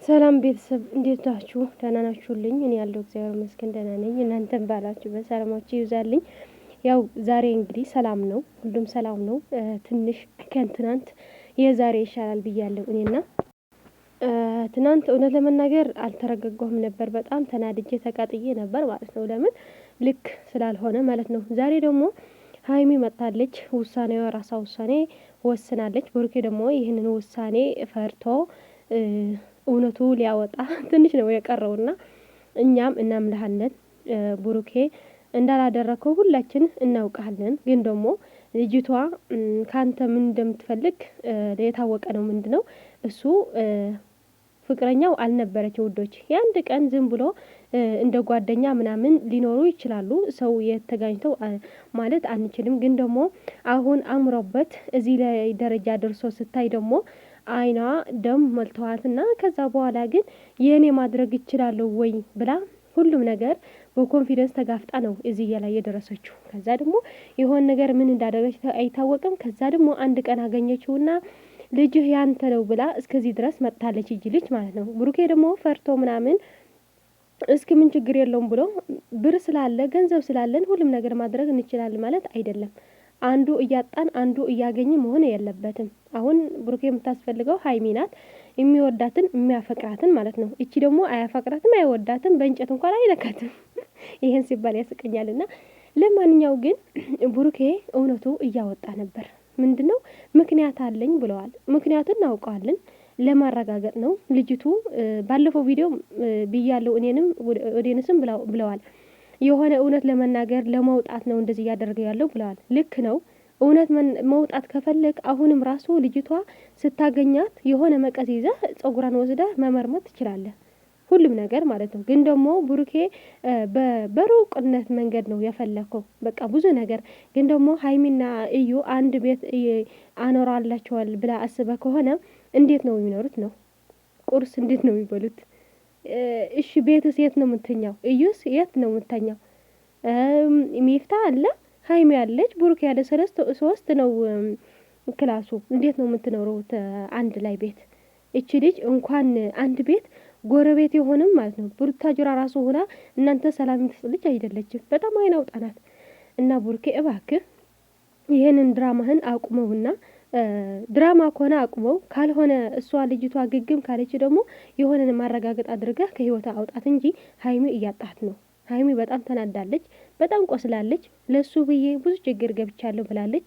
ሰላም ቤተሰብ እንዴት ናችሁ? ደህና ናችሁልኝ? እኔ ያለው እግዚአብሔር ይመስገን ደህና ነኝ። እናንተም ባላችሁ በሰላማችሁ ይብዛልኝ። ያው ዛሬ እንግዲህ ሰላም ነው፣ ሁሉም ሰላም ነው። ትንሽ ከትናንት የዛሬ ይሻላል ብያለሁ እኔና ትናንት እውነት ለመናገር አልተረጋጋሁም ነበር። በጣም ተናድጄ ተቃጥዬ ነበር ማለት ነው። ለምን ልክ ስላልሆነ ማለት ነው። ዛሬ ደግሞ ሀይሚ መጣለች። ውሳኔዋ ራሷ ውሳኔ ወስናለች። ብሩኬ ደግሞ ይህንን ውሳኔ ፈርቶ እውነቱ ሊያወጣ ትንሽ ነው የቀረውና እኛም እናምልሃለን ብሩኬ እንዳላደረከው ሁላችን እናውቃለን። ግን ደግሞ ልጅቷ ካንተ ምን እንደምትፈልግ የታወቀ ነው። ምንድነው እሱ ፍቅረኛው አልነበረች ውዶች። የአንድ ቀን ዝም ብሎ እንደ ጓደኛ ምናምን ሊኖሩ ይችላሉ። ሰው የተጋኝተው ማለት አንችልም። ግን ደግሞ አሁን አምሮበት እዚህ ላይ ደረጃ ደርሶ ስታይ ደግሞ አይኗ ደም መልተዋትና ከዛ በኋላ ግን የኔ ማድረግ ይችላለሁ ወይ ብላ ሁሉም ነገር በኮንፊደንስ ተጋፍጣ ነው እዚህ ላይ የደረሰችው። ከዛ ደግሞ የሆነ ነገር ምን እንዳደረገች አይታወቅም። ከዛ ደግሞ አንድ ቀን አገኘችውና ልጅህ ያንተ ነው ብላ እስከዚህ ድረስ መጥታለች። ልጅ ማለት ነው። ብሩኬ ደግሞ ፈርቶ ምናምን እስኪ ምን ችግር የለውም ብሎ ብር ስላለ ገንዘብ ስላለን ሁሉም ነገር ማድረግ እንችላለን ማለት አይደለም። አንዱ እያጣን አንዱ እያገኘ መሆን የለበትም። አሁን ብሩኬ የምታስፈልገው ሀይሚ ናት፣ የሚወዳትን የሚያፈቅራትን ማለት ነው። እቺ ደግሞ አያፈቅራትም አይወዳትም፣ በእንጨት እንኳን አይነካትም። ይሄን ሲባል ያስቀኛልና ለማንኛው ግን ብሩኬ እውነቱ እያወጣ ነበር። ምንድነው ምክንያት አለኝ ብለዋል። ምክንያቱን እናውቀዋለን፣ ለማረጋገጥ ነው። ልጅቱ ባለፈው ቪዲዮ ብያለው እኔንም ወዴንስም ብለዋል። የሆነ እውነት ለመናገር ለመውጣት ነው እንደዚህ እያደረገ ያለው ብለዋል። ልክ ነው። እውነት መውጣት ከፈለግ አሁንም ራሱ ልጅቷ ስታገኛት የሆነ መቀስ ይዘህ ጸጉራን ወስደህ መመርመር ትችላለህ። ሁሉም ነገር ማለት ነው። ግን ደግሞ ብሩኬ በሩቅነት መንገድ ነው የፈለከው። በቃ ብዙ ነገር ግን ደግሞ ሀይሚና እዩ አንድ ቤት አኖራላቸዋል ብላ አስበህ ከሆነ እንዴት ነው የሚኖሩት ነው? ቁርስ እንዴት ነው የሚበሉት? እሺ ቤትስ የት ነው የምትተኛው? እዩስ የት ነው የምትተኛው? ሚፍታ አለ፣ ሀይሚ ያለች፣ ብሩክ ያለ ሶስት ነው ክላሱ። እንዴት ነው የምትኖረው አንድ ላይ ቤት? እቺ ልጅ እንኳን አንድ ቤት ጎረቤት የሆንም ማለት ነው ቡታጅራ ራሱ ሆና እናንተ ሰላም ልጅ አይደለችም። በጣም አይናውጣናት እና ብሩኬ እባክህ ይሄንን ድራማህን አቁመውና ድራማ ከሆነ አቁመው፣ ካልሆነ እሷ ልጅቷ ግግም ካለች ደግሞ የሆነን ማረጋገጥ አድርገህ ከህይወቷ አውጣት እንጂ ሀይሚ እያጣት ነው። ሀይሚ በጣም ተናዳለች፣ በጣም ቆስላለች። ለሱ ብዬ ብዙ ችግር ገብቻለሁ ብላለች።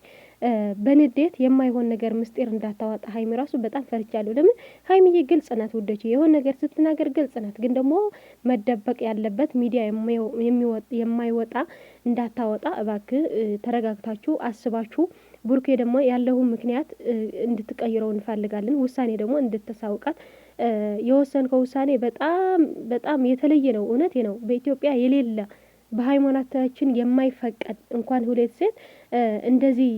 በንዴት የማይሆን ነገር ምስጢር እንዳታወጣ ሀይሚ ራሱ በጣም ፈርቻለሁ። ለምን ሀይሚዬ ግልጽ ናት ውዶች፣ የሆነ ነገር ስትናገር ግልጽ ናት። ግን ደግሞ መደበቅ ያለበት ሚዲያ የማይወጣ እንዳታወጣ እባክህ ተረጋግታችሁ አስባችሁ። ብሩኬ ደግሞ ያለውን ምክንያት እንድትቀይረው እንፈልጋለን። ውሳኔ ደግሞ እንድትሳውቃት የወሰንከው ውሳኔ በጣም በጣም የተለየ ነው። እውነቴ ነው። በኢትዮጵያ የሌለ በሃይማኖታችን የማይፈቀድ እንኳን ሁለት ሴት እንደዚህ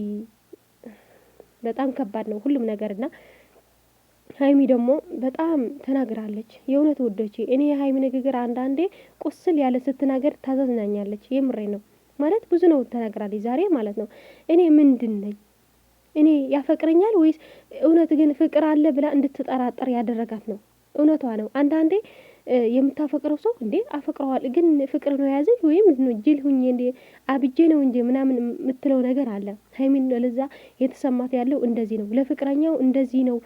በጣም ከባድ ነው ሁሉም ነገርና ሀይሚ ደግሞ በጣም ተናግራለች። የእውነት ወዶቼ እኔ የሀይሚ ንግግር አንዳንዴ ቁስል ያለ ስትናገር ታዘዝናኛለች። የምሬ ነው ማለት ብዙ ነው ተናግራለች ዛሬ ማለት ነው። እኔ ምንድን ነኝ? እኔ ያፈቅረኛል ወይስ እውነት ግን ፍቅር አለ ብላ እንድትጠራጠር ያደረጋት ነው። እውነቷ ነው። አንዳንዴ የምታፈቅረው ሰው እንዴ አፈቅረዋል ግን ፍቅር ነው የያዘኝ ወይም ነው ጅል ሁኜ እንዴ አብጄ ነው እንጂ ምናምን የምትለው ነገር አለ። ሀይሚን ለዛ የተሰማት ያለው እንደዚህ ነው። ለፍቅረኛው እንደዚህ ነው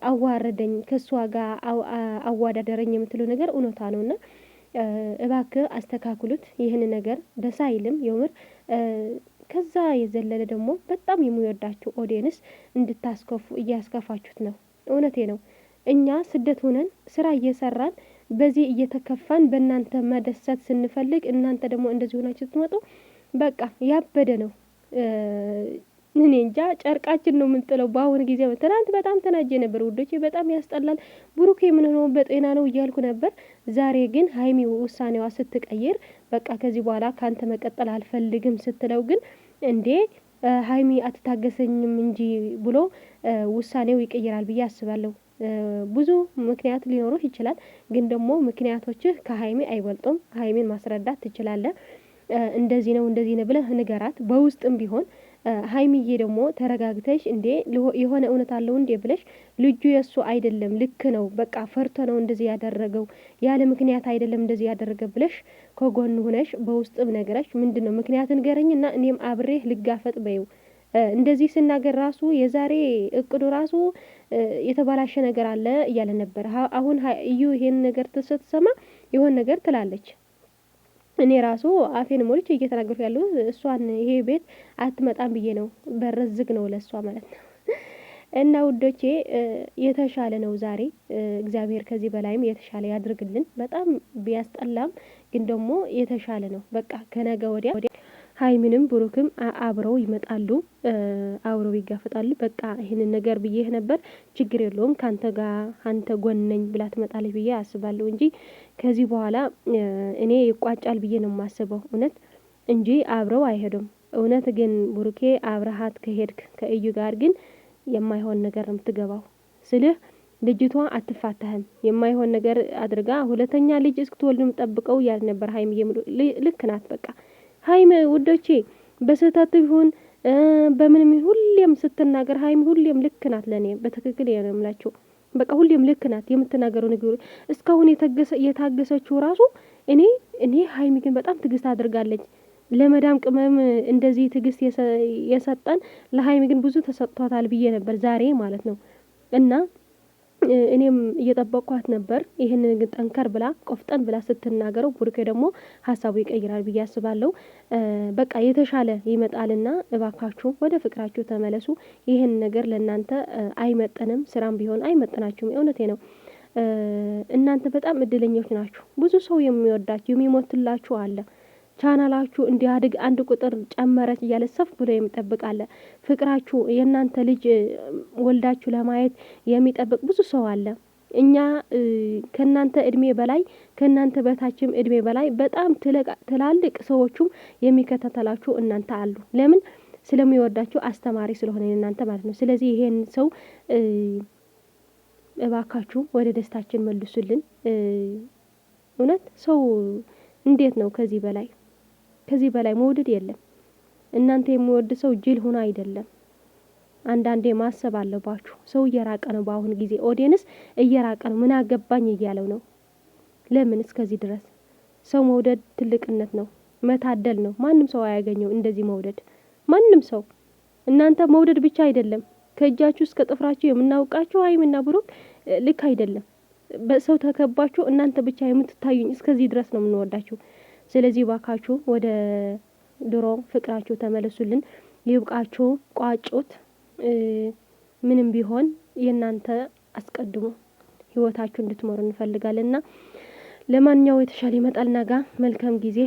አዋረደኝ፣ ከሷ ጋር አዋዳደረኝ የምትለው ነገር እውነቷ ነውና እባክህ አስተካክሉት። ይህን ነገር ደስ አይልም የምር። ከዛ የዘለለ ደግሞ በጣም የሚወዳችሁ ኦዲየንስ እንድታስከፉ እያስከፋችሁት ነው። እውነቴ ነው። እኛ ስደት ሆነን ስራ እየሰራን በዚህ እየተከፋን በእናንተ መደሰት ስንፈልግ እናንተ ደግሞ እንደዚህ ሆናችሁ ስትመጡ በቃ ያበደ ነው። እኔ እንጃ ጨርቃችን ነው የምንጥለው በአሁን ጊዜ። ትናንት በጣም ተናጄ ነበር ውዶቼ፣ በጣም ያስጠላል። ብሩኬ ምን ሆኖ በጤና ነው እያልኩ ነበር። ዛሬ ግን ሀይሚ ውሳኔዋ ስትቀይር በቃ ከዚህ በኋላ ካንተ መቀጠል አልፈልግም ስትለው ግን እንዴ ሀይሚ አትታገሰኝም እንጂ ብሎ ውሳኔው ይቀይራል ብዬ አስባለሁ። ብዙ ምክንያት ሊኖሩህ ይችላል። ግን ደግሞ ምክንያቶችህ ከሀይሚ አይበልጡም። ሀይሚን ማስረዳት ትችላለህ። እንደዚህ ነው ብለህ ንገራት። በውስጥም ቢሆን ሀይሚዬ ደግሞ ተረጋግተሽ እንዴ የሆነ እውነት አለው እንዴ ብለሽ ልጁ የሱ አይደለም ልክ ነው በቃ ፈርቶ ነው እንደዚህ ያደረገው ያለ ምክንያት አይደለም እንደዚህ ያደረገ ብለሽ ከጎን ሆነሽ በውስጥም ነገረሽ ምንድነው ምክንያት ንገረኝና እኔም አብሬህ ልጋፈጥ በይው። እንደዚህ ስናገር ራሱ የዛሬ እቅዱ ራሱ የተባላሸ ነገር አለ እያለ ነበር። አሁን እዩ ይሄን ነገር ስትሰማ የሆነ ነገር ትላለች። እኔ ራሱ አፌን ሞልቼ እየተናገርኩ ያለው እሷን ይሄ ቤት አትመጣም ብዬ ነው። በረዝግ ነው ለሷ ማለት ነው። እና ውዶቼ የተሻለ ነው ዛሬ። እግዚአብሔር ከዚህ በላይም የተሻለ ያድርግልን። በጣም ቢያስጠላም ግን ደግሞ የተሻለ ነው። በቃ ከነገ ወዲያ ሀይሚንም ብሩክም አብረው ይመጣሉ፣ አብረው ይጋፈጣሉ። በቃ ይህንን ነገር ብዬህ ነበር፣ ችግር የለውም ካንተ ጋር አንተ ጎን ነኝ ብላ ትመጣለች ብዬ አስባለሁ እንጂ ከዚህ በኋላ እኔ ይቋጫል ብዬ ነው የማስበው እውነት እንጂ አብረው አይሄዱም። እውነት ግን ብሩኬ አብረሃት ከሄድክ ከእዩ ጋር ግን የማይሆን ነገር ነው የምትገባው ስልህ ልጅቷ አትፋታህም። የማይሆን ነገር አድርጋ ሁለተኛ ልጅ እስክትወልድ ጠብቀው ያል ነበር። ሀይሚ ልክ ናት በቃ ሀይም ውዶቼ በስህተት ይሁን በምንም ሁሌም ስትናገር ሀይም ሁሌም ልክ ናት። ለኔ በትክክል የምላችሁ በቃ ሁሌም ልክ ናት የምትናገረው ነገር እስካሁን የታገሰችው ራሱ እኔ ሀይሚ ግን በጣም ትግስት አድርጋለች። ለመዳም ቅመም እንደዚህ ትግስት የሰጠን ለሀይሚ ግን ብዙ ተሰጥቷታል ብዬ ነበር ዛሬ ማለት ነው። እና እኔም እየጠበቅኳት ነበር። ይህንን ግን ጠንከር ብላ ቆፍጠን ብላ ስትናገረው ቡርኬ ደግሞ ሀሳቡ ይቀይራል ብዬ አስባለሁ። በቃ የተሻለ ይመጣልና እባካችሁ ወደ ፍቅራችሁ ተመለሱ። ይህን ነገር ለእናንተ አይመጥንም፣ ስራም ቢሆን አይመጥናችሁም። እውነቴ ነው። እናንተ በጣም እድለኞች ናችሁ። ብዙ ሰው የሚወዳችሁ የሚሞትላችሁ አለ። ቻናላችሁ እንዲያድግ አንድ ቁጥር ጨመረች እያለ ሰፍ ብሎ የሚጠብቃለ። ፍቅራችሁ የእናንተ ልጅ ወልዳችሁ ለማየት የሚጠብቅ ብዙ ሰው አለ። እኛ ከእናንተ እድሜ በላይ ከእናንተ በታችም እድሜ በላይ በጣም ትላልቅ ሰዎቹም የሚከታተላችሁ እናንተ አሉ። ለምን? ስለሚወዳችሁ አስተማሪ ስለሆነ እናንተ ማለት ነው። ስለዚህ ይሄን ሰው እባካችሁ ወደ ደስታችን መልሱልን። እውነት ሰው እንዴት ነው ከዚህ በላይ መውደድ የለም። እናንተ የሚወድ ሰው ጅል ሆኖ አይደለም። አንዳንዴ ማሰብ አለባችሁ። ሰው እየራቀ ነው። በአሁን ጊዜ ኦዲየንስ እየራቀ ነው። ምን አገባኝ እያለው ነው። ለምን እስከዚህ ድረስ? ሰው መውደድ ትልቅነት ነው፣ መታደል ነው። ማንም ሰው አያገኘው እንደዚህ መውደድ። ማንም ሰው እናንተ መውደድ ብቻ አይደለም ከእጃችሁ እስከ ጥፍራችሁ የምናውቃችሁ ሀይሚና ብሩክ ልክ አይደለም። በሰው ተከባችሁ እናንተ ብቻ የምትታዩኝ እስከዚህ ድረስ ነው የምንወዳችሁ። ስለዚህ ባካችሁ ወደ ድሮ ፍቅራችሁ ተመለሱልን። ይብቃችሁ፣ ቋጩት። ምንም ቢሆን የእናንተ አስቀድሞ ህይወታችሁ እንድትመሩ እንፈልጋለንና ለማንኛው የተሻለ ይመጣል። ነጋ መልካም ጊዜ